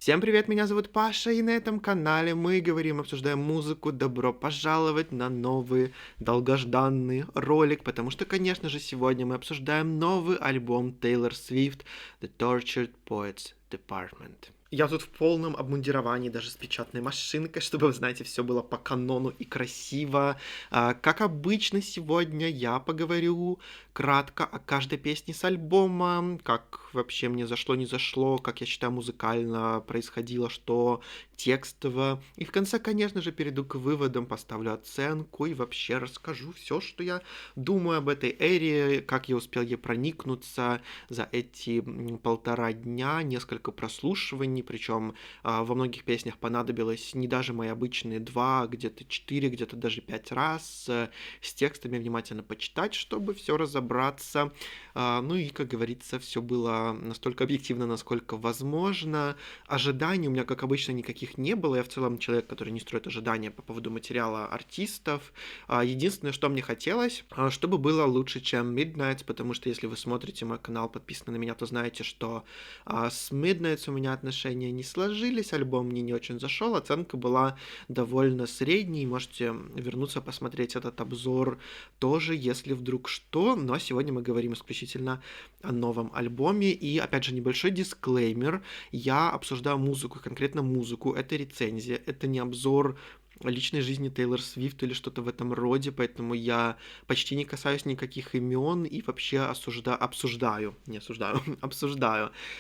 Всем привет, меня зовут Паша, и на этом канале мы говорим, обсуждаем музыку. Добро пожаловать на новый долгожданный ролик, потому что, конечно же, сегодня мы обсуждаем новый альбом Taylor Swift The Tortured Poets Department. Я тут в полном обмундировании, даже с печатной машинкой, чтобы, вы знаете, все было по канону и красиво. Как обычно, сегодня я поговорю кратко о каждой песне с альбома, как вообще мне зашло, не зашло, как я считаю музыкально происходило, что текстово. И в конце, конечно же, перейду к выводам, поставлю оценку и вообще расскажу все, что я думаю об этой эре, как я успел ей проникнуться за эти 1,5 дня, несколько прослушиваний, причем во многих песнях понадобилось не даже мои обычные 2, где-то 4, где-то даже 5 раз с текстами внимательно почитать, чтобы все разобраться. Ну и, как говорится, все было настолько объективно, насколько возможно. Ожиданий у меня, как обычно, никаких не было. Я в целом человек, который не строит ожидания по поводу материала артистов. Единственное, что мне хотелось, чтобы было лучше, чем Midnights, потому что если вы смотрите мой канал, подписаны на меня, то знаете, что с Midnights у меня отношения не сложились, альбом мне не очень зашел, оценка была довольно средней. Можете вернуться посмотреть этот обзор тоже, если вдруг что. Но сегодня мы говорим исключительно о новом альбоме. И, опять же, небольшой дисклеймер. Я обсуждаю музыку, конкретно музыку. Это рецензия, это не обзор личной жизни Тейлор Свифт или что-то в этом роде, поэтому я почти не касаюсь никаких имен и вообще обсуждаю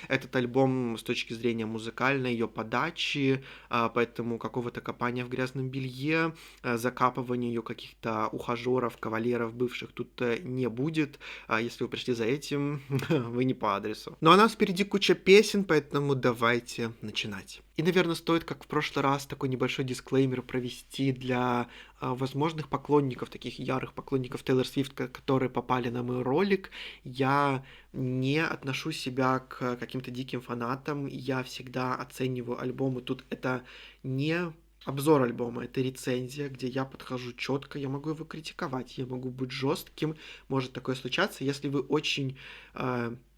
этот альбом с точки зрения музыкальной, ее подачи, поэтому какого-то копания в грязном белье, закапывания ее каких-то ухажеров, кавалеров бывших тут не будет. Если вы пришли за этим, вы не по адресу. Но у нас впереди куча песен, поэтому давайте начинать. И, наверное, стоит, как в прошлый раз, такой небольшой дисклеймер провести для возможных поклонников, таких ярых поклонников Тейлор Свифт, которые попали на мой ролик. Я не отношу себя к каким-то диким фанатам, я всегда оцениваю альбомы. Тут это не обзор альбома, это рецензия, где я подхожу четко, я могу его критиковать, я могу быть жестким, может такое случаться, если вы очень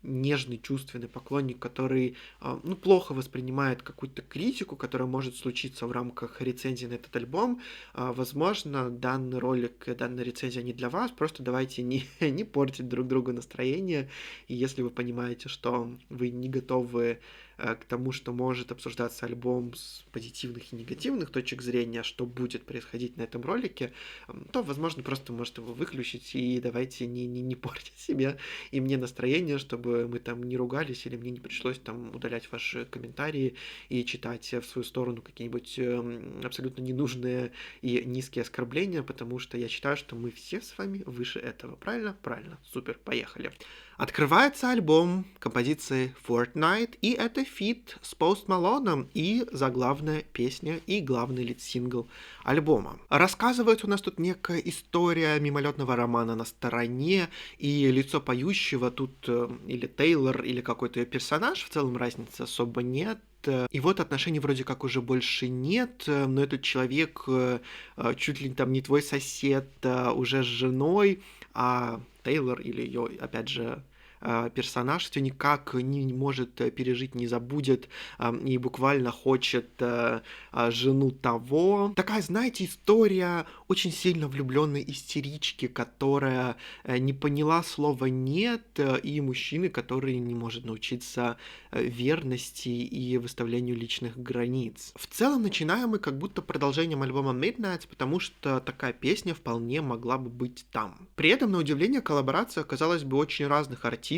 нежный, чувственный поклонник, который плохо воспринимает какую-то критику, которая может случиться в рамках рецензии на этот альбом. Возможно, данный ролик, данная рецензия не для вас, просто давайте не портить друг другу настроение, и если вы понимаете, что вы не готовы к тому, что может обсуждаться альбом с позитивных и негативных точек зрения, что будет происходить на этом ролике, то, возможно, просто может его выключить, и давайте не портить себе и мне настроение, чтобы мы там не ругались, или мне не пришлось там удалять ваши комментарии и читать в свою сторону какие-нибудь абсолютно ненужные и низкие оскорбления, потому что я считаю, что мы все с вами выше этого. Правильно? Правильно. Супер, поехали. Открывается альбом композиции Fortnite, и это фит с Post Malone и заглавная песня и главный лид-сингл альбома. Рассказывается у нас тут некая история мимолетного романа на стороне, и лицо поющего тут или Тейлор, или какой-то ее персонаж, в целом разницы особо нет. И вот отношений вроде как уже больше нет, но этот человек чуть ли там не твой сосед, уже с женой, а Тейлор или ее, опять же, персонаж все никак не может пережить, не забудет и буквально хочет жену того. Такая, знаете, история очень сильно влюбленной истерички, которая не поняла слова «нет», и мужчины, который не может научиться верности и выставлению личных границ. В целом начинаем мы как будто продолжением альбома Midnights, потому что такая песня вполне могла бы быть там. При этом, на удивление, коллаборация, казалось бы, очень разных артистов,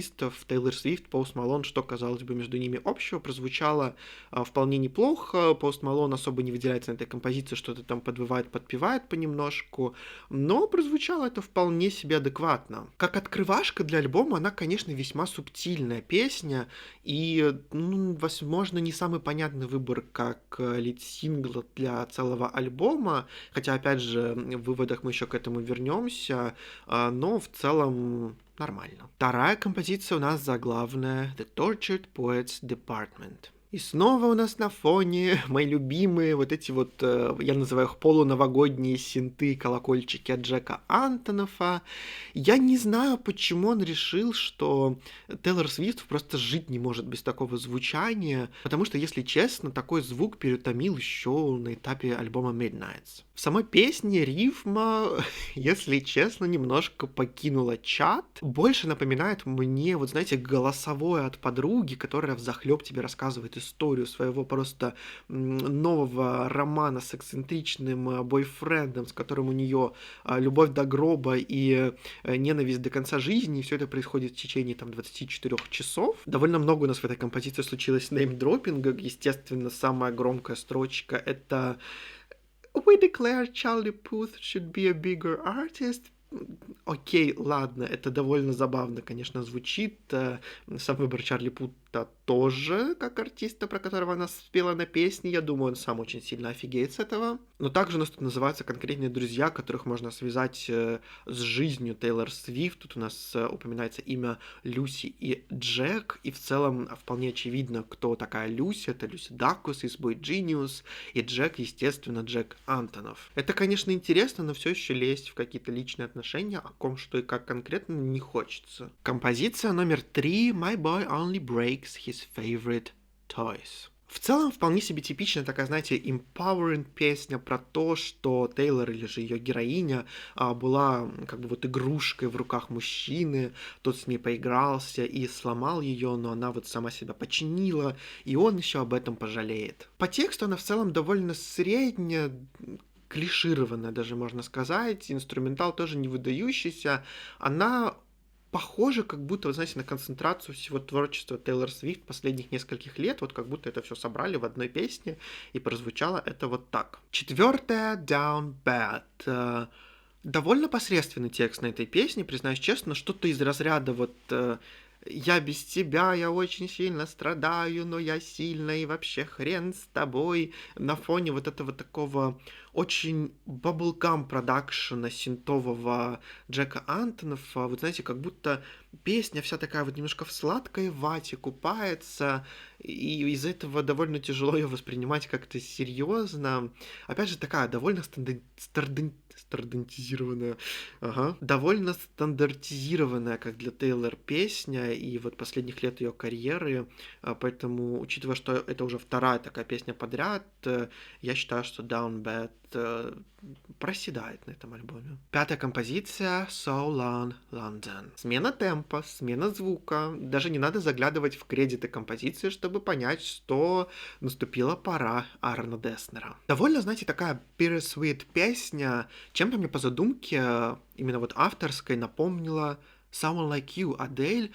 Тейлор Свифт, Пост Малон, что, казалось бы, между ними общего, прозвучало вполне неплохо. Пост Малон особо не выделяется на этой композиции, что-то там подвывает, подпевает понемножку, но прозвучало это вполне себе адекватно. Как открывашка для альбома, она, конечно, весьма субтильная песня, и, возможно, не самый понятный выбор как лид-сингл для целого альбома, хотя, опять же, в выводах мы еще к этому вернемся, но в целом нормально. Вторая композиция у нас заглавная The Tortured Poets Department. И снова у нас на фоне мои любимые вот эти вот, я называю их полуновогодние синты, колокольчики от Джека Антоноффа. Я не знаю, почему он решил, что Тейлор Свифт просто жить не может без такого звучания, потому что, если честно, такой звук переутомил еще на этапе альбома Midnights. В самой песне рифма, если честно, немножко покинула чат. Больше напоминает мне, вот знаете, голосовое от подруги, которая взахлеб тебе рассказывает историю своего просто нового романа с эксцентричным бойфрендом, с которым у нее любовь до гроба и ненависть до конца жизни, и все это происходит в течение там 24 часов. Довольно много у нас в этой композиции случилось неймдропинга. Естественно, самая громкая строчка — это "We declare Charlie Puth should be a bigger artist". Окей, ладно, это довольно забавно, конечно, звучит. Сам выбор Чарли Пута тоже, как артиста, про которого она спела на песне. Я думаю, он сам очень сильно офигеет с этого. Но также у нас тут называются конкретные друзья, которых можно связать с жизнью Тейлор Свифт. Тут у нас упоминается имя Люси и Джек. И в целом вполне очевидно, кто такая Люси. Это Люси Дакус из Boy Genius. И Джек, естественно, Джек Антонофф. Это, конечно, интересно, но все еще лезть в какие-то личные отношения, о ком что и как конкретно, не хочется. Композиция номер 3. My boy only breaks his favorite toys. В целом, вполне себе типичная такая, знаете, empowering песня про то, что Тейлор, или же ее героиня, была как бы вот игрушкой в руках мужчины, тот с ней поигрался и сломал ее, но она вот сама себя починила, и он еще об этом пожалеет. По тексту она в целом довольно средняя, клишированная даже, можно сказать, инструментал тоже не выдающийся, она похоже, как будто, вы знаете, на концентрацию всего творчества Тейлор Свифт последних нескольких лет, вот как будто это все собрали в одной песне, и прозвучало это вот так. Четвертая, Down Bad. Довольно посредственный текст на этой песне, признаюсь честно, что-то из разряда вот «Я без тебя, я очень сильно страдаю, но я сильно, и вообще хрен с тобой», на фоне вот этого такого очень bubblegum продакшена синтового Джека Антоноффа. Вот знаете, как будто песня вся такая вот немножко в сладкой вате купается, и из-за этого довольно тяжело ее воспринимать как-то серьезно. Опять же, такая довольно стандартизированная, довольно стандартизированная, как для Тейлор, песня, и вот последних лет ее карьеры, поэтому, учитывая, что это уже вторая такая песня подряд, я считаю, что Down Bad проседает на этом альбоме. Пятая композиция So Long London. Смена темпа, смена звука. Даже не надо заглядывать в кредиты композиции, чтобы понять, что наступила пора Аарона Деснера. Довольно, знаете, такая bittersweet песня. Чем-то мне по задумке, именно вот авторской, напомнила Someone Like You, Адель.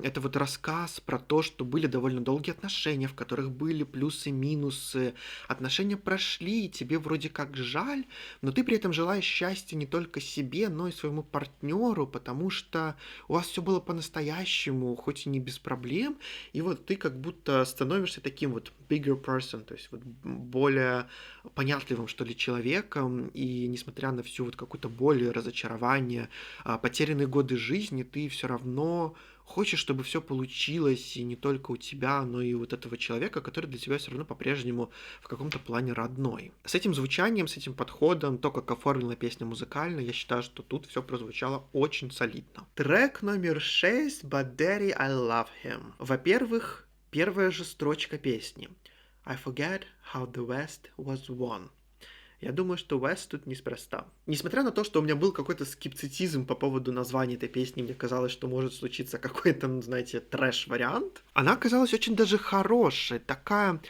Это вот рассказ про то, что были довольно долгие отношения, в которых были плюсы, минусы. Отношения прошли, и тебе вроде как жаль, но ты при этом желаешь счастья не только себе, но и своему партнеру, потому что у вас все было по-настоящему, хоть и не без проблем, и вот ты как будто становишься таким вот bigger person, то есть вот более понятливым, что ли, человеком, и несмотря на всю вот какую-то боль и разочарование, потерянные годы жизни, ты все равно хочешь, чтобы все получилось, и не только у тебя, но и у вот этого человека, который для тебя все равно по-прежнему в каком-то плане родной. С этим звучанием, с этим подходом, то, как оформлена песня музыкально, я считаю, что тут все прозвучало очень солидно. Трек номер 6, But Daddy, I Love Him. Во-первых, первая же строчка песни. I forget how the West was won. Я думаю, что West тут неспроста. Несмотря на то, что у меня был какой-то скептицизм по поводу названия этой песни, мне казалось, что может случиться какой-то, знаете, трэш-вариант, она оказалась очень даже хорошей, такая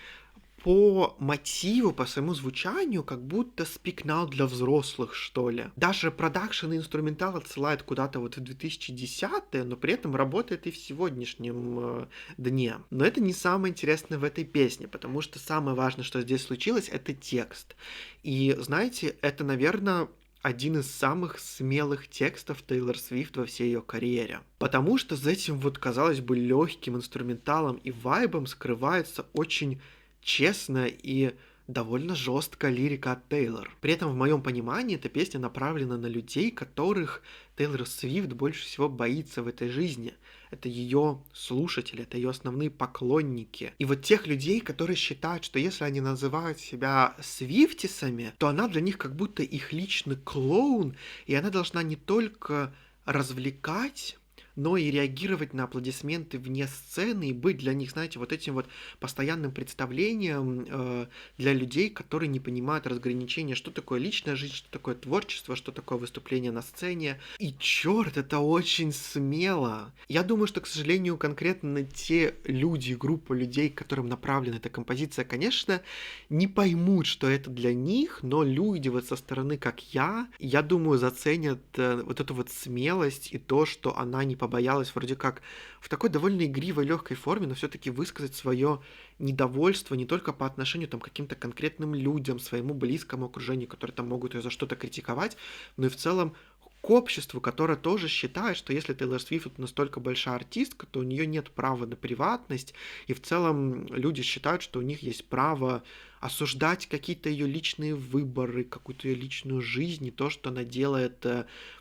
по мотиву, по своему звучанию, как будто Speak Now для взрослых, что ли. Даже продакшн и инструментал отсылает куда-то вот в 2010-е, но при этом работает и в сегодняшнем дне. Но это не самое интересное в этой песне, потому что самое важное, что здесь случилось, это текст. И, знаете, это, наверное, один из самых смелых текстов Тейлор Свифт во всей ее карьере. Потому что за этим вот, казалось бы, легким инструменталом и вайбом скрывается очень честная и довольно жесткая лирика от Тейлор. При этом, в моем понимании, эта песня направлена на людей, которых Тейлор Свифт больше всего боится в этой жизни. Это ее слушатели, это ее основные поклонники. И вот тех людей, которые считают, что если они называют себя свифтисами, то она для них как будто их личный клоун, и она должна не только развлекать, но и реагировать на аплодисменты вне сцены и быть для них, знаете, вот этим вот постоянным представлением для людей, которые не понимают разграничения, что такое личная жизнь, что такое творчество, что такое выступление на сцене. И черт, это очень смело. Я думаю, что, к сожалению, конкретно те люди, группа людей, к которым направлена эта композиция, конечно, не поймут, что это для них, но люди вот со стороны, как я думаю, заценят вот эту вот смелость и то, что она не побоялась вроде как в такой довольно игривой, легкой форме, но все-таки высказать свое недовольство не только по отношению там, к каким-то конкретным людям, своему близкому окружению, которые там могут ее за что-то критиковать, но и в целом к обществу, которое тоже считает, что если Тейлор Свифт настолько большая артистка, то у нее нет права на приватность, и в целом люди считают, что у них есть право осуждать какие-то ее личные выборы, какую-то ее личную жизнь, и то, что она делает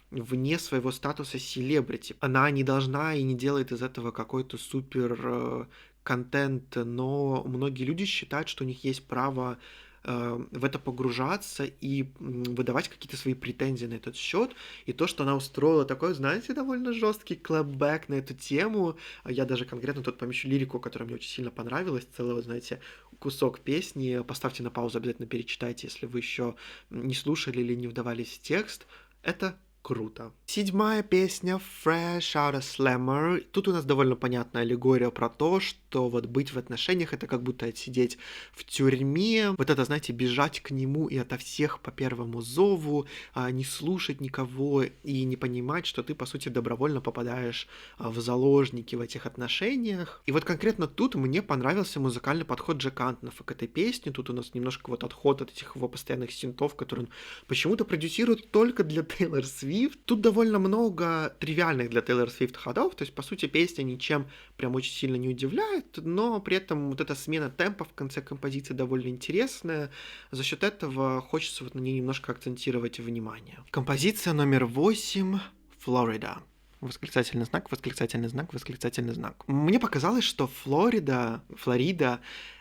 вне своего статуса селебрити. Она не должна и не делает из этого какой-то супер контент, но многие люди считают, что у них есть право в это погружаться и выдавать какие-то свои претензии на этот счет. И то, что она устроила такой, знаете, довольно жесткий клэпбэк на эту тему. Я даже конкретно тут помещу лирику, которая мне очень сильно понравилась. Целый, вот, знаете, кусок песни. Поставьте на паузу, обязательно перечитайте, если вы еще не слушали или не вдавались в текст. Это круто. 7-я песня Fresh Outta Slammer. Тут у нас довольно понятная аллегория про то, что вот быть в отношениях — это как будто отсидеть в тюрьме. Вот это, знаете, бежать к нему и ото всех по первому зову, не слушать никого и не понимать, что ты, по сути, добровольно попадаешь в заложники в этих отношениях. И вот конкретно тут мне понравился музыкальный подход Джека Антоноффа к этой песне. Тут у нас немножко вот отход от этих его постоянных синтов, которые он почему-то продюсирует только для Тейлор Свифт. Тут довольно много тривиальных для Тейлор Свифт ходов, то есть, по сути, песня ничем прям очень сильно не удивляет, но при этом вот эта смена темпа в конце композиции довольно интересная. За счет этого хочется вот на ней немножко акцентировать внимание. Композиция номер 8 «Флорида». Восклицательный знак, восклицательный знак, восклицательный знак. Мне показалось, что Флорида,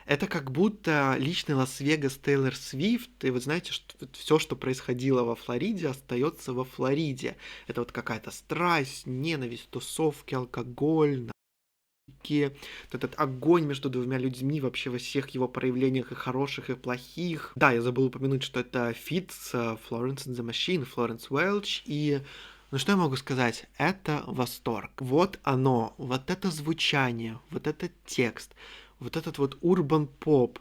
это как будто личный Лас-Вегас Тейлор Свифт, и вы знаете, что все, что происходило во Флориде, остается во Флориде. Это вот какая-то страсть, ненависть, тусовки, алкоголь, этот огонь между двумя людьми вообще во всех его проявлениях, и хороших, и плохих. Да, я забыл упомянуть, что это фит с Florence and the Machine, Флоренс Уэлч, и ну что я могу сказать? Это восторг. Вот оно, вот это звучание, вот этот текст, вот этот вот урбан поп.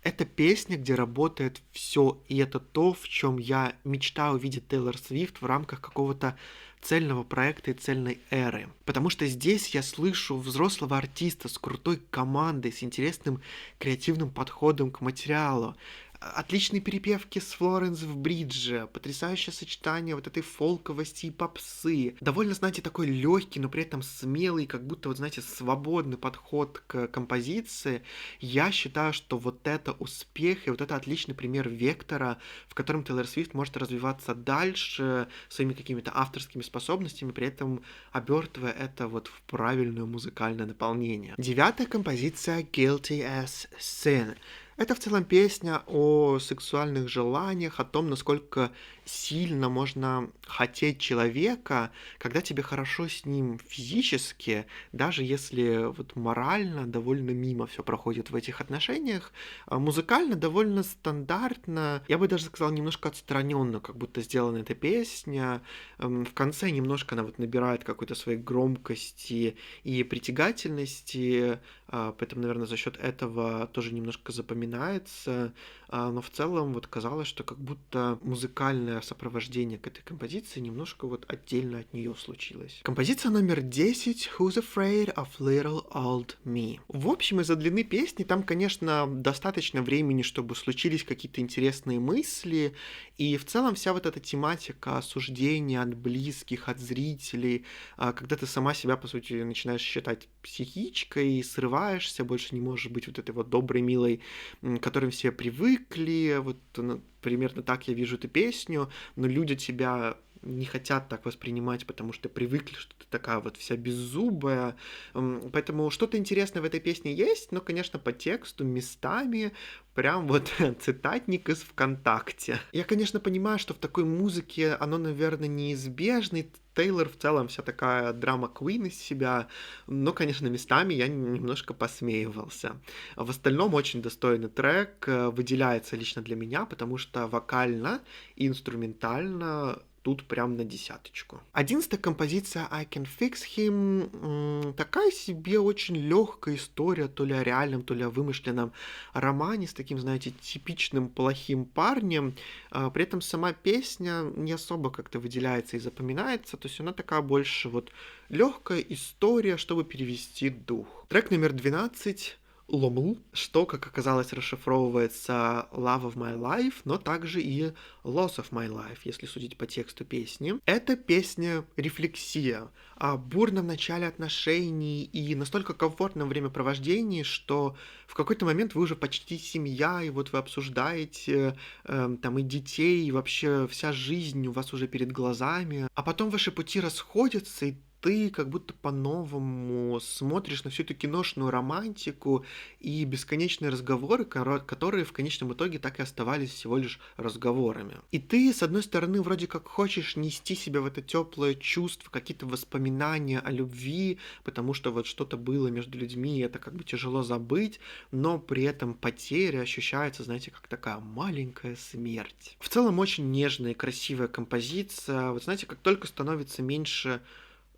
Это песня, где работает все, и это то, в чем я мечтаю увидеть Тейлор Свифт в рамках какого-то цельного проекта и цельной эры. Потому что здесь я слышу взрослого артиста с крутой командой, с интересным креативным подходом к материалу. Отличные перепевки с Флоренс в бридже, потрясающее сочетание вот этой фолковости и попсы. Довольно, знаете, такой легкий, но при этом смелый, как будто, вот знаете, свободный подход к композиции. Я считаю, что вот это успех и вот это отличный пример вектора, в котором Тейлор Свифт может развиваться дальше своими какими-то авторскими способностями, при этом обертывая это вот в правильное музыкальное наполнение. 9-я композиция «Guilty as Sin». Это в целом песня о сексуальных желаниях, о том, насколько сильно можно хотеть человека, когда тебе хорошо с ним физически, даже если вот морально довольно мимо все проходит в этих отношениях. Музыкально довольно стандартно, я бы даже сказал, немножко отстраненно, как будто сделана эта песня. В конце немножко она вот набирает какой-то своей громкости и притягательности, поэтому, наверное, за счет этого тоже немножко запоминается, но в целом вот казалось, что как будто музыкальное сопровождение к этой композиции немножко вот отдельно от нее случилось. Композиция номер 10 «Who's Afraid of Little Old Me». В общем, из-за длины песни там, конечно, достаточно времени, чтобы случились какие-то интересные мысли, и в целом вся вот эта тематика осуждения от близких, от зрителей, когда ты сама себя, по сути, начинаешь считать психичкой, срываешься, больше не можешь быть вот этой вот доброй, милой к которым все привыкли. Вот, ну, примерно так я вижу эту песню, но люди тебя не хотят так воспринимать, потому что привыкли, что ты такая вот вся беззубая. Поэтому что-то интересное в этой песне есть, но, конечно, по тексту местами прям вот цитатник из ВКонтакте. Я, конечно, понимаю, что в такой музыке оно, наверное, неизбежно, и Тейлор в целом вся такая драма-квин из себя, но, конечно, местами я немножко посмеивался. В остальном очень достойный трек, выделяется лично для меня, потому что вокально и инструментально тут прям на десяточку. 11-я композиция I Can Fix Him такая себе очень легкая история, то ли о реальном, то ли о вымышленном романе с таким, знаете, типичным плохим парнем. При этом сама песня не особо как-то выделяется и запоминается, то есть она такая больше вот легкая история, чтобы перевести дух. Трек номер 12 Ломл, что, как оказалось, расшифровывается Love of My Life, но также и Loss of My Life, если судить по тексту песни. Это песня рефлексия о бурном начале отношений и настолько комфортном времяпровождении, что в какой-то момент вы уже почти семья, и вот вы обсуждаете там и детей, и вообще вся жизнь у вас уже перед глазами, а потом ваши пути расходятся, и ты как будто по-новому смотришь на всю эту киношную романтику и бесконечные разговоры, которые в конечном итоге так и оставались всего лишь разговорами. И ты, с одной стороны, вроде как хочешь нести себя в это теплое чувство, какие-то воспоминания о любви, потому что вот что-то было между людьми, и это как бы тяжело забыть, но при этом потеря ощущается, знаете, как такая маленькая смерть. В целом очень нежная и красивая композиция. Вот знаете, как только становится меньше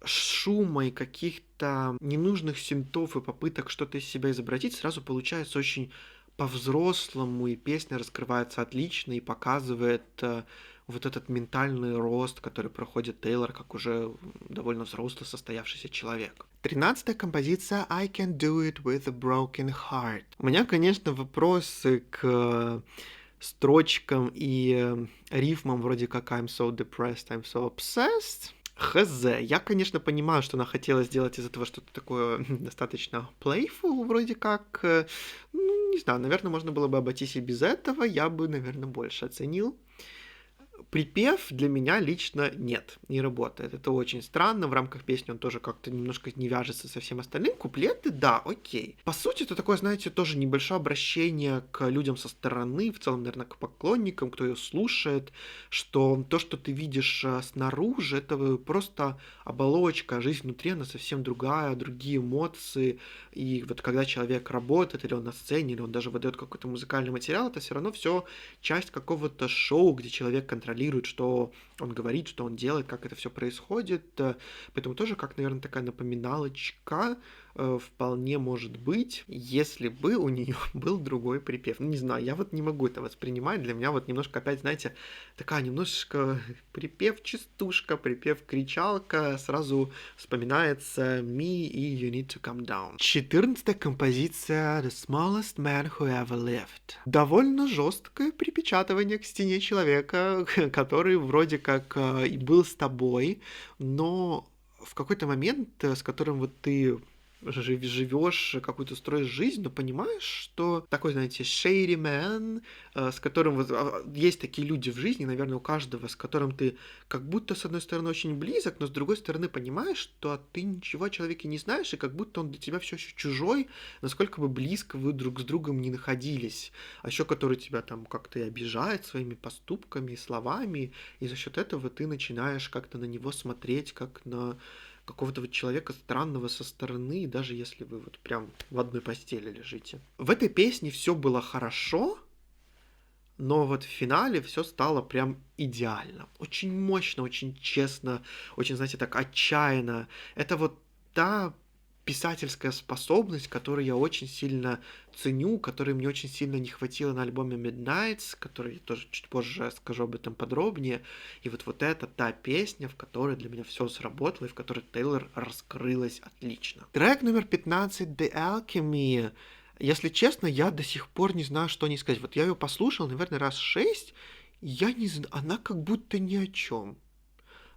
шума и каких-то ненужных синтов и попыток что-то из себя изобразить, сразу получается очень по-взрослому, и песня раскрывается отлично и показывает вот этот ментальный рост, который проходит Тейлор как уже довольно взрослый состоявшийся человек. 13-я композиция I Can Do It With a Broken Heart. У меня, конечно, вопросы к строчкам и рифмам вроде как I'm so depressed, I'm so obsessed. Хз. Я, конечно, понимаю, что она хотела сделать из этого что-то такое достаточно playful, вроде как. Ну, не знаю, наверное, можно было бы обойтись и без этого, я бы, наверное, больше оценил. Припев для меня лично нет, не работает. Это очень странно, в рамках песни он тоже как-то немножко не вяжется со всем остальным. Куплеты, да, окей. По сути, это такое, знаете, тоже небольшое обращение к людям со стороны, в целом, наверное, к поклонникам, кто ее слушает, что то, что ты видишь снаружи, это просто оболочка, а жизнь внутри, она совсем другая, другие эмоции. И вот когда человек работает, или он на сцене, или он даже выдает какой-то музыкальный материал, это все равно все часть какого-то шоу, где человек контролирует, что он говорит, что он делает, как это все происходит. Поэтому тоже как, наверное, такая напоминалочка вполне может быть, если бы у нее был другой припев. Ну, не знаю, я вот не могу это воспринимать. Для меня вот немножко опять, знаете, такая немножечко припев-частушка, припев-кричалка. Сразу вспоминается Me и You Need to Calm Down. 14-я композиция The Smallest Man Who Ever Lived. Довольно жесткое припечатывание к стене человека, который вроде как и был с тобой, но в какой-то момент, с которым вот ты живешь, какую-то строишь жизнь, но понимаешь, что такой, знаете, shady man, с которым вот, есть такие люди в жизни, наверное, у каждого, с которым ты как будто, с одной стороны, очень близок, но с другой стороны понимаешь, что ты ничего о человеке не знаешь, и как будто он для тебя все еще чужой, насколько бы близко вы друг с другом не находились, а еще который тебя там как-то и обижает своими поступками и словами, и за счет этого ты начинаешь как-то на него смотреть, как на какого-то вот человека странного со стороны, даже если вы вот прям в одной постели лежите. В этой песне все было хорошо, но вот в финале все стало прям идеально. Очень мощно, очень честно, очень, знаете, так отчаянно. Это вот та писательская способность, которую я очень сильно ценю, которой мне очень сильно не хватило на альбоме Midnights, который я тоже чуть позже скажу об этом подробнее. И вот это та песня, в которой для меня все сработало, и в которой Тейлор раскрылась отлично. Трек номер 15 The Alchemy. Если честно, я до сих пор не знаю, что не сказать. Вот я ее послушал, наверное, раз 6, я не знаю, она как будто ни о чем.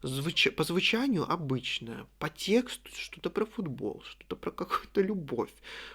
По звучанию обычное, по тексту что-то про футбол, что-то про какую-то любовь,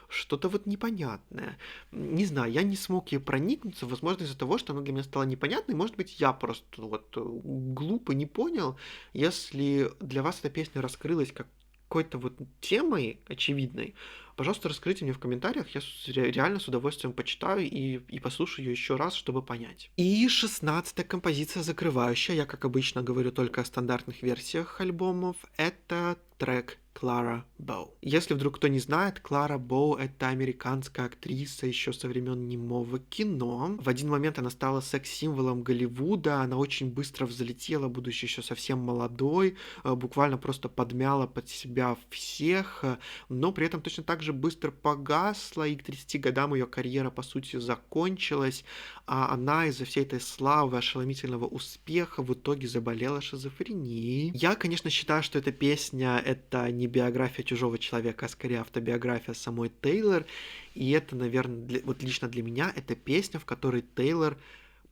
что-то вот непонятное. Не знаю, я не смог ей проникнуться, возможно, из-за того, что она для меня стала непонятной. Может быть, я просто вот глупо не понял. Если для вас эта песня раскрылась как какой-то вот темой очевидной, пожалуйста, расскажите мне в комментариях, я реально с удовольствием почитаю и послушаю ее еще раз, чтобы понять. И 16-я композиция, закрывающая, я, как обычно, говорю только о стандартных версиях альбомов, это трек Клара Боу. Если вдруг кто не знает, Клара Боу — это американская актриса еще со времен немого кино. В один момент она стала секс-символом Голливуда, она очень быстро взлетела, будучи еще совсем молодой, буквально просто подмяла под себя всех, но при этом точно так же быстро погасла, и к 30 годам ее карьера, по сути, закончилась, а она из-за всей этой славы, ошеломительного успеха в итоге заболела шизофренией. Я, конечно, считаю, что эта песня — это не биография чужого человека, а скорее автобиография самой Тейлор, и это, наверное, вот лично для меня, это песня, в которой Тейлор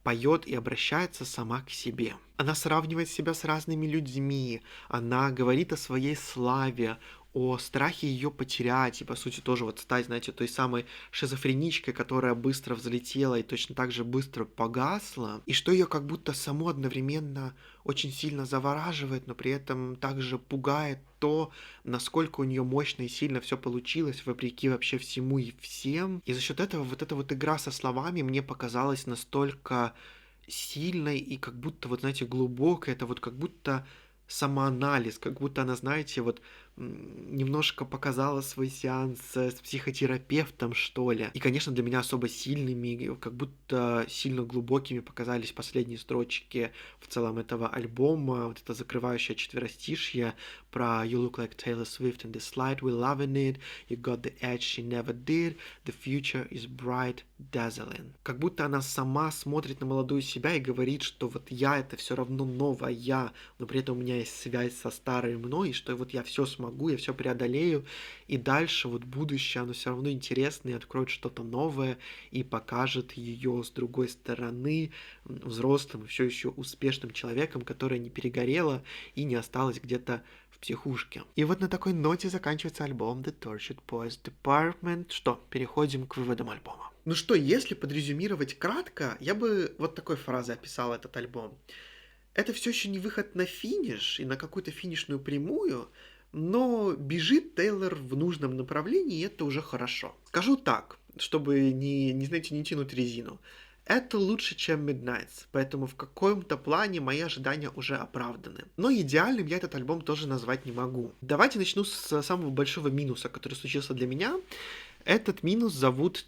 поет и обращается сама к себе. Она сравнивает себя с разными людьми, она говорит о своей славе, о страхе ее потерять и, по сути, тоже вот стать, знаете, той самой шизофреничкой, которая быстро взлетела и точно так же быстро погасла, и что ее как будто само одновременно очень сильно завораживает, но при этом также пугает то, насколько у нее мощно и сильно все получилось, вопреки вообще всему и всем. И за счет этого вот эта вот игра со словами мне показалась настолько сильной и как будто, вот знаете, глубокой, это вот как будто самоанализ, как будто она, знаете, вот немножко показала свой сеанс с психотерапевтом, что ли. И, конечно, для меня особо сильными, как будто сильно глубокими показались последние строчки в целом этого альбома, вот это закрывающее четверостишье про "You look like Taylor Swift in this light, we're loving it, you got the edge she never did, the future is bright, dazzling". Как будто она сама смотрит на молодую себя и говорит, что вот я — это все равно новая я, но при этом у меня есть связь со старой мной, и что вот я все смогу, я все преодолею, и дальше вот будущее, оно все равно интересно и откроет что-то новое, и покажет ее с другой стороны, взрослым и все еще успешным человеком, которая не перегорела и не осталась где-то в психушке. И вот на такой ноте заканчивается альбом The Tortured Poets Department. Что, переходим к выводам альбома. Ну что, если подрезюмировать кратко, я бы вот такой фразой описал этот альбом. Это все еще не выход на финиш и на какую-то финишную прямую, но бежит Тейлор в нужном направлении, и это уже хорошо. Скажу так, чтобы знаете, не тянуть резину. Это лучше, чем Midnights, поэтому в каком-то плане мои ожидания уже оправданы. Но идеальным я этот альбом тоже назвать не могу. Давайте начну с самого большого минуса, который случился для меня. Этот минус зовут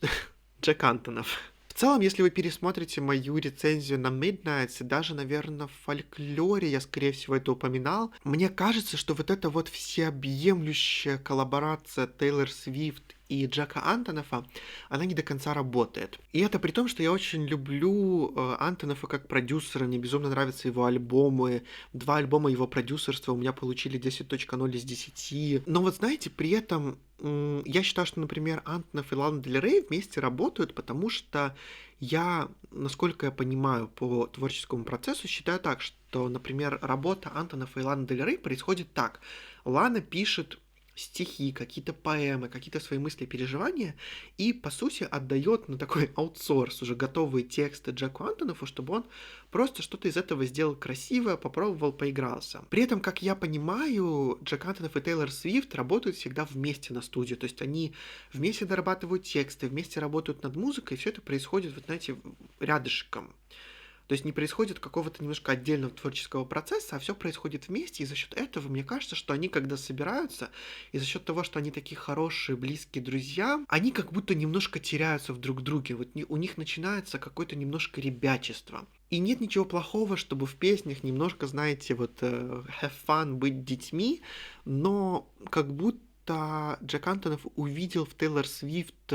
Джек Антонов. В целом, если вы пересмотрите мою рецензию на Midnights, и даже, наверное, в фольклоре я, скорее всего, это упоминал, мне кажется, что вот эта вот всеобъемлющая коллаборация Тейлор Свифт и Джека Антонофа, она не до конца работает. И это при том, что я очень люблю Антонофа как продюсера, мне безумно нравятся его альбомы. 2 альбома его продюсерства у меня получили 10.0 из 10. Но вот знаете, при этом я считаю, что, например, Антонов и Лана Дель Рей вместе работают, потому что я, насколько я понимаю по творческому процессу, считаю так, что, например, работа Антонова и Ланы Дель Рей происходит так. Лана пишет стихи, какие-то поэмы, какие-то свои мысли, переживания, и, по сути, отдает на такой аутсорс уже готовые тексты Джеку Антонофу, чтобы он просто что-то из этого сделал красивое, попробовал, поигрался. При этом, как я понимаю, Джек Антонов и Тейлор Свифт работают всегда вместе на студии, то есть они вместе дорабатывают тексты, вместе работают над музыкой, и все это происходит, вот знаете, рядышком. То есть не происходит какого-то немножко отдельного творческого процесса, а все происходит вместе, и за счет этого, мне кажется, что они, когда собираются, и за счет того, что они такие хорошие, близкие друзья, они как будто немножко теряются в друг друге. Вот у них начинается какое-то немножко ребячество. И нет ничего плохого, чтобы в песнях немножко, знаете, вот have fun, быть детьми, но как будто Джек Антонов увидел в Тейлор Свифт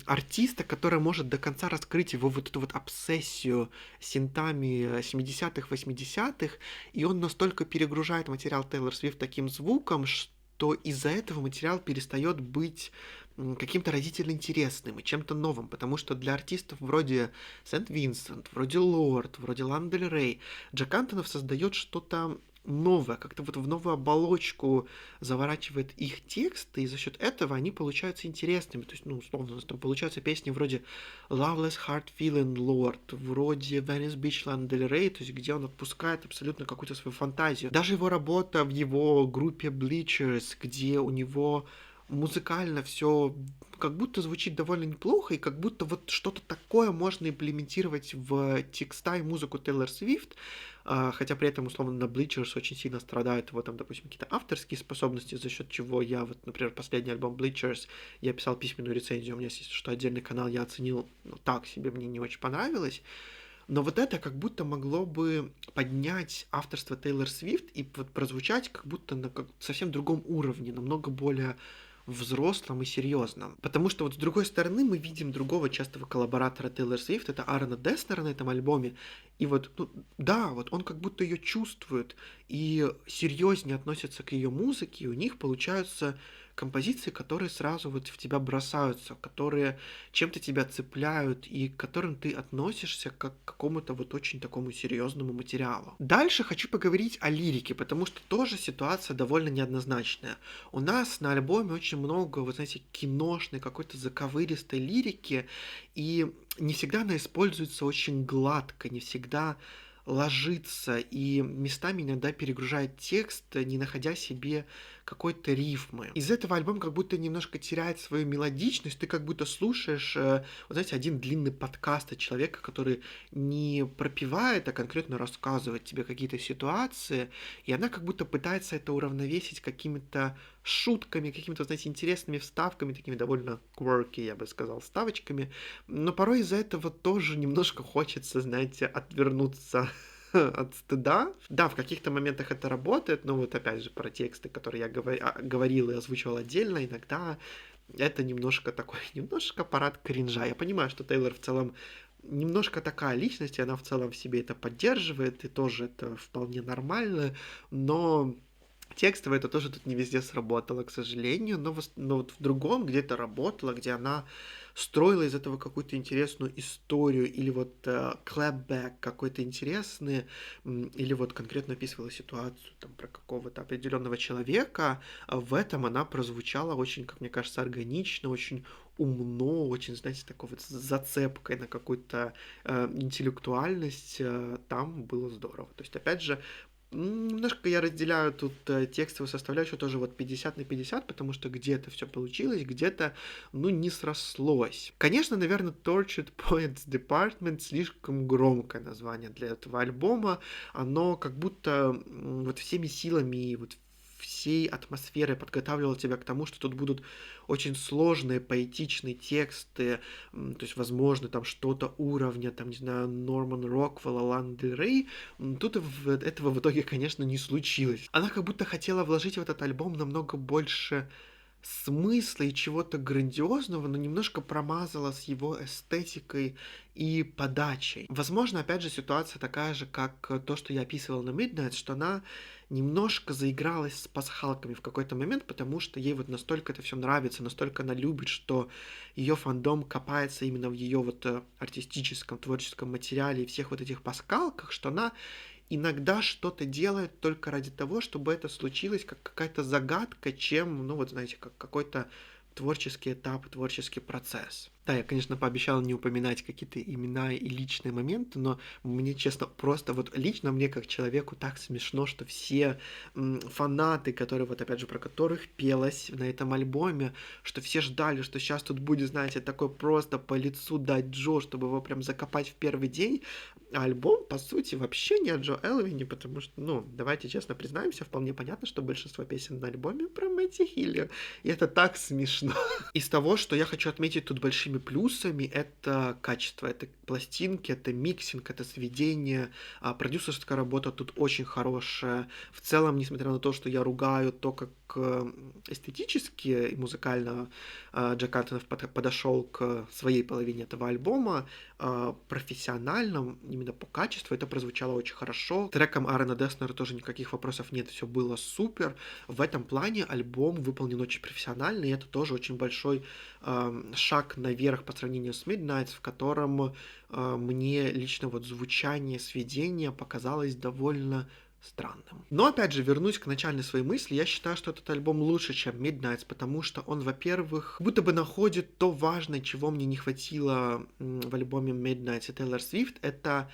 артиста, который может до конца раскрыть его вот эту вот обсессию синтами 70-х, 80-х, и он настолько перегружает материал Тейлор Свифт таким звуком, что из-за этого материал перестает быть каким-то разительно интересным и чем-то новым, потому что для артистов вроде Сент-Винсент, вроде Лорд, вроде Лана Дель Рей, Джек Антонов создает что-то новое, как-то вот в новую оболочку заворачивает их тексты, и за счет этого они получаются интересными. То есть, ну, условно, у нас там получаются песни вроде Loveless Heart Feeling Lord, вроде Venice Beach Lana Del Rey, то есть где он отпускает абсолютно какую-то свою фантазию. Даже его работа в его группе Bleachers, где у него музыкально все как будто звучит довольно неплохо, и как будто вот что-то такое можно имплементировать в текста и музыку Тейлор Свифт, хотя при этом, условно, на Bleachers очень сильно страдают его, там, допустим, какие-то авторские способности, за счет чего я, вот, например, последний альбом Bleachers, я писал письменную рецензию, у меня есть, что отдельный канал я оценил, ну, так себе, мне не очень понравилось, но вот это как будто могло бы поднять авторство Тейлор Свифт и вот прозвучать как будто на совсем другом уровне, намного более взрослом и серьезном. Потому что вот с другой стороны мы видим другого частого коллаборатора Тейлор Свифт, это Аарона Деснера на этом альбоме, и вот, ну, да, вот он как будто ее чувствует и серьезнее относится к ее музыке, и у них получаются композиции, которые сразу вот в тебя бросаются, которые чем-то тебя цепляют и к которым ты относишься как к какому-то вот очень такому серьезному материалу. Дальше хочу поговорить о лирике, потому что тоже ситуация довольно неоднозначная. У нас на альбоме очень много, вот знаете, киношной, какой-то заковыристой лирики, и не всегда она используется очень гладко, не всегда ложится и местами иногда перегружает текст, не находя себе какой-то рифмы. Из этого альбом как будто немножко теряет свою мелодичность, ты как будто слушаешь, вот знаете, один длинный подкаст от человека, который не пропевает, а конкретно рассказывает тебе какие-то ситуации, и она как будто пытается это уравновесить какими-то шутками, какими-то, знаете, интересными вставками, такими довольно quirky, я бы сказал, вставочками, но порой из-за этого тоже немножко хочется, знаете, отвернуться от стыда. Да, в каких-то моментах это работает, но вот опять же про тексты, которые я говорил и озвучивал отдельно, иногда это немножко такой, немножко парад кринжа. Я понимаю, что Тейлор в целом немножко такая личность, и она в целом в себе это поддерживает, и тоже это вполне нормально, но текстово это тоже тут не везде сработало, к сожалению, но вот в другом где-то работало, где она строила из этого какую-то интересную историю, или вот clapback какой-то интересный, или вот конкретно описывала ситуацию там, про какого-то определенного человека, в этом она прозвучала очень, как мне кажется, органично, очень умно, очень, знаете, такой вот с зацепкой на какую-то интеллектуальность, там было здорово. То есть, опять же, немножко я разделяю тут текстовую составляющую тоже вот 50 на 50, потому что где-то все получилось, где-то, ну, не срослось. Конечно, наверное, Tortured Poets Department слишком громкое название для этого альбома. Оно как будто вот всеми силами и вот всей атмосферой подготавливало тебя к тому, что тут будут очень сложные поэтичные тексты, то есть, возможно, там что-то уровня, там, не знаю, Норман Роквелла, Ланы Дель Рей. Тут этого в итоге, конечно, не случилось. Она как будто хотела вложить в этот альбом намного больше смысла и чего-то грандиозного, но немножко промазала с его эстетикой и подачей. Возможно, опять же, ситуация такая же, как то, что я описывал на Midnight, что она немножко заигралась с пасхалками в какой-то момент, потому что ей вот настолько это все нравится, настолько она любит, что ее фандом копается именно в ее вот артистическом, творческом материале и всех вот этих пасхалках, что она иногда что-то делает только ради того, чтобы это случилось, как какая-то загадка, чем, ну вот знаете, как какой-то творческий этап, творческий процесс. Да, я, конечно, пообещал не упоминать какие-то имена и личные моменты, но мне, честно, просто вот лично мне, как человеку, так смешно, что все фанаты, которые, вот опять же, про которых пелось на этом альбоме, что все ждали, что сейчас тут будет, знаете, такой просто по лицу дать Джо, чтобы его прям закопать в первый день, а альбом, по сути, вообще не о Джо Элвине, потому что, ну, давайте честно признаемся, вполне понятно, что большинство песен на альбоме про Мэтти Хилли, и это так смешно. Из того, что я хочу отметить тут большими плюсами, это качество, это пластинки, это миксинг, это сведение, продюсерская работа тут очень хорошая. В целом, несмотря на то, что я ругаю то, как эстетически и музыкально Джек Антонов подошел к своей половине этого альбома, профессиональном, именно по качеству, это прозвучало очень хорошо. Треком Аарона Деснера тоже никаких вопросов нет, все было супер. В этом плане альбом выполнен очень профессионально, и это тоже очень большой шаг наверх по сравнению с Midnights, в котором мне лично вот звучание сведения показалось довольно странным. Но, опять же, вернусь к начальной своей мысли. Я считаю, что этот альбом лучше, чем Midnights, потому что он, во-первых, будто бы находит то важное, чего мне не хватило в альбоме Midnights и Тейлор Свифт, это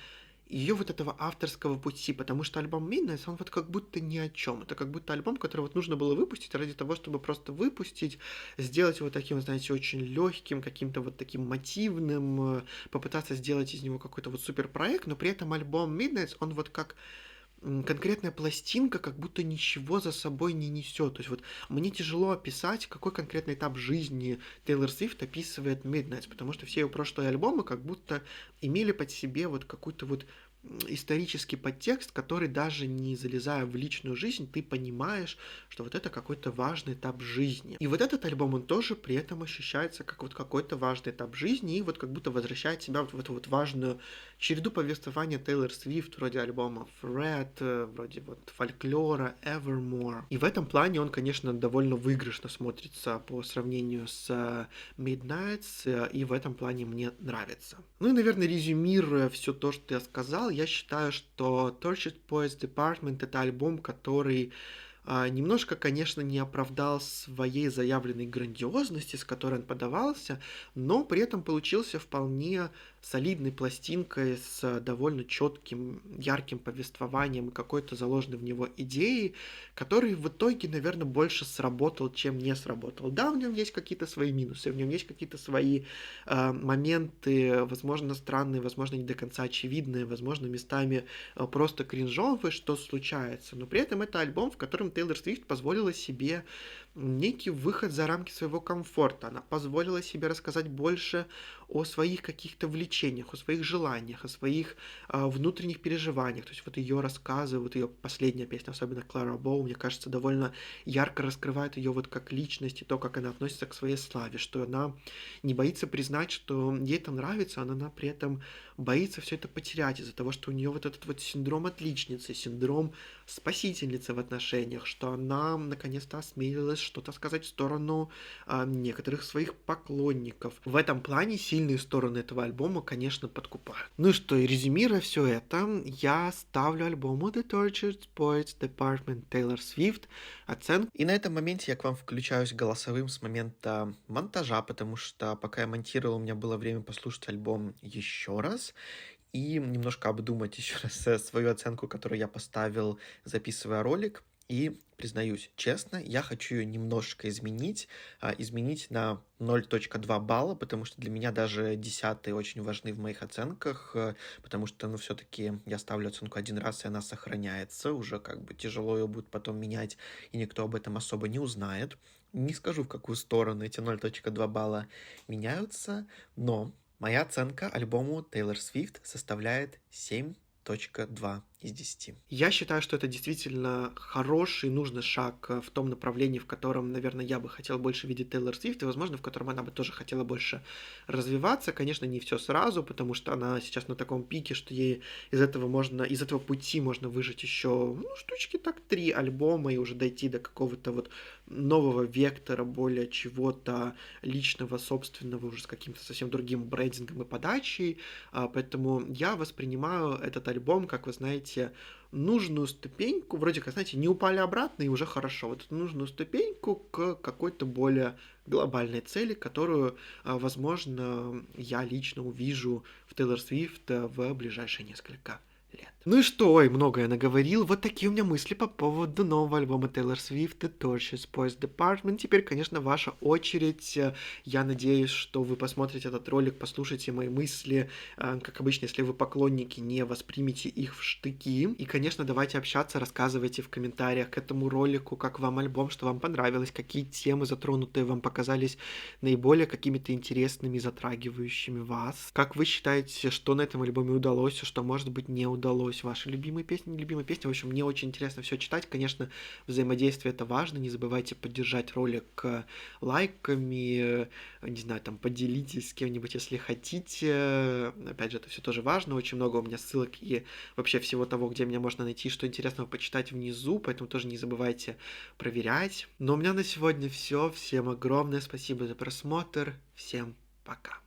ее вот этого авторского пути, потому что альбом Midnights, он вот как будто ни о чем. Это как будто альбом, который вот нужно было выпустить ради того, чтобы просто выпустить, сделать его таким, знаете, очень легким, каким-то вот таким мотивным, попытаться сделать из него какой-то вот суперпроект, но при этом альбом Midnights, он вот как конкретная пластинка как будто ничего за собой не несет. То есть вот мне тяжело описать, какой конкретный этап жизни Тейлор Свифт описывает Midnights, потому что все ее прошлые альбомы как будто имели под себе вот какую-то вот исторический подтекст, который даже не залезая в личную жизнь, ты понимаешь, что вот это какой-то важный этап жизни. И вот этот альбом, он тоже при этом ощущается как вот какой-то важный этап жизни, и вот как будто возвращает себя вот в эту вот важную череду повествования Тейлор Свифт, вроде альбомов Red, вроде вот Фольклора, Evermore. И в этом плане он, конечно, довольно выигрышно смотрится по сравнению с Midnights, и в этом плане мне нравится. Ну и, наверное, резюмируя все то, что я сказал, я считаю, что Tortured Poets Department — это альбом, который немножко, конечно, не оправдал своей заявленной грандиозности, с которой он подавался, но при этом получился вполне солидной пластинкой с довольно четким, ярким повествованием и какой-то заложенной в него идеей, который в итоге, наверное, больше сработал, чем не сработал. Да, в нем есть какие-то свои минусы, в нем есть какие-то свои моменты, возможно, странные, возможно, не до конца очевидные, возможно, местами просто кринжовые, что случается. Но при этом это альбом, в котором Тейлор Свифт позволила себе некий выход за рамки своего комфорта. Она позволила себе рассказать больше о своих каких-то влечениях, о своих желаниях, о своих внутренних переживаниях. То есть вот ее рассказы, вот ее последняя песня, особенно Клара Боу, мне кажется, довольно ярко раскрывает ее вот как личность и то, как она относится к своей славе, что она не боится признать, что ей это нравится, но она при этом боится все это потерять из-за того, что у нее вот этот вот синдром отличницы, синдром спасительницы в отношениях, что она наконец-то осмелилась что-то сказать в сторону некоторых своих поклонников. В этом плане сильные стороны этого альбома, конечно, подкупают. Ну и что, и резюмируя все это, я ставлю альбому The Tortured Poets Department Taylor Swift оценку. И на этом моменте я к вам включаюсь голосовым с момента монтажа, потому что пока я монтировал, у меня было время послушать альбом еще раз и немножко обдумать еще раз свою оценку, которую я поставил, записывая ролик. И, признаюсь честно, я хочу ее немножко изменить на 0.2 балла, потому что для меня даже десятые очень важны в моих оценках, потому что, ну, все-таки я ставлю оценку один раз, и она сохраняется, уже как бы тяжело ее будет потом менять, и никто об этом особо не узнает. Не скажу, в какую сторону эти 0.2 балла меняются, но моя оценка альбому Taylor Swift составляет 7.2 из 10. Я считаю, что это действительно хороший, нужный шаг в том направлении, в котором, наверное, я бы хотел больше видеть Тейлор Свифт, и, возможно, в котором она бы тоже хотела больше развиваться. Конечно, не все сразу, потому что она сейчас на таком пике, что ей из этого пути можно выжать еще, ну, штучки так 3 альбома и уже дойти до какого-то вот нового вектора, более чего-то личного, собственного, уже с каким-то совсем другим брендингом и подачей. Поэтому я воспринимаю этот альбом, как вы знаете, нужную ступеньку, вроде как, знаете, не упали обратно и уже хорошо. Вот эту нужную ступеньку к какой-то более глобальной цели, которую, возможно, я лично увижу в Тейлор Свифт в ближайшие несколько лет. Ну и что, ой, много я наговорил. Вот такие у меня мысли по поводу нового альбома Taylor Swift The Tortured Poets Department. Теперь, конечно, ваша очередь. Я надеюсь, что вы посмотрите этот ролик, послушайте мои мысли. Как обычно, если вы поклонники, не воспримите их в штыки. И, конечно, давайте общаться, рассказывайте в комментариях к этому ролику, как вам альбом, что вам понравилось, какие темы затронутые вам показались наиболее какими-то интересными, затрагивающими вас. Как вы считаете, что на этом альбоме удалось, что, может быть, не удалось? Ваши любимые песни, нелюбимые песни. В общем, мне очень интересно все читать. Конечно, взаимодействие — это важно. Не забывайте поддержать ролик лайками, не знаю, там, поделитесь с кем-нибудь, если хотите. Опять же, это все тоже важно. Очень много у меня ссылок и вообще всего того, где меня можно найти, что интересного почитать внизу, поэтому тоже не забывайте проверять. Но у меня на сегодня все. Всем огромное спасибо за просмотр. Всем пока.